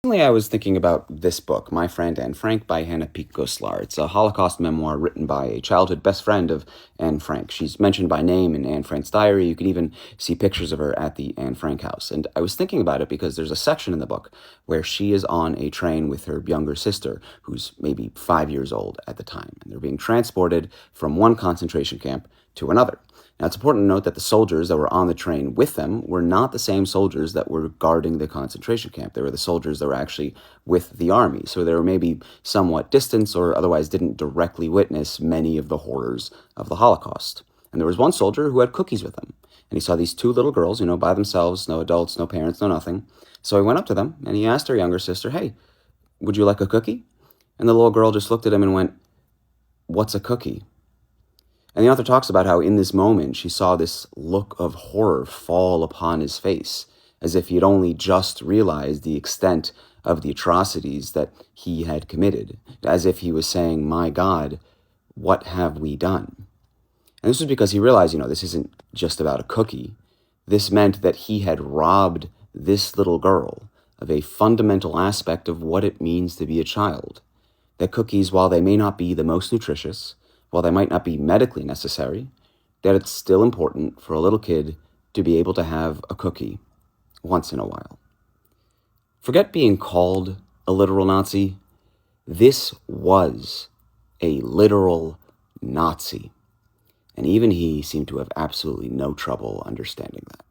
Recently, I was thinking about this book, My Friend Anne Frank by Hannah Peake Goslar. It's a Holocaust memoir written by a childhood best friend of Anne Frank. She's mentioned by name in Anne Frank's diary. You can even see pictures of her at the Anne Frank house. And I was thinking about it because there's a section in the book where she is on a train with her younger sister, who's maybe 5 years old at the time. And they're being transported from one concentration camp to another. Now, it's important to note that the soldiers that were on the train with them were not the same soldiers that were guarding the concentration camp. They were the soldiers that were actually with the army. So they were maybe somewhat distant or otherwise didn't directly witness many of the horrors of the Holocaust. And there was one soldier who had cookies with him. And he saw these two little girls, by themselves, no adults, no parents, no nothing. So he went up to them and he asked her younger sister, "Hey, would you like a cookie?" And the little girl just looked at him and went, "What's a cookie?" And the author talks about how in this moment she saw this look of horror fall upon his face, as if he had only just realized the extent of the atrocities that he had committed, as if he was saying, "My God, what have we done?" And this was because he realized, this isn't just about a cookie. This meant that he had robbed this little girl of a fundamental aspect of what it means to be a child. That cookies, while they may not be the most nutritious, while they might not be medically necessary, that it's still important for a little kid to be able to have a cookie once in a while. Forget being called a literal Nazi. This was a literal Nazi. And even he seemed to have absolutely no trouble understanding that.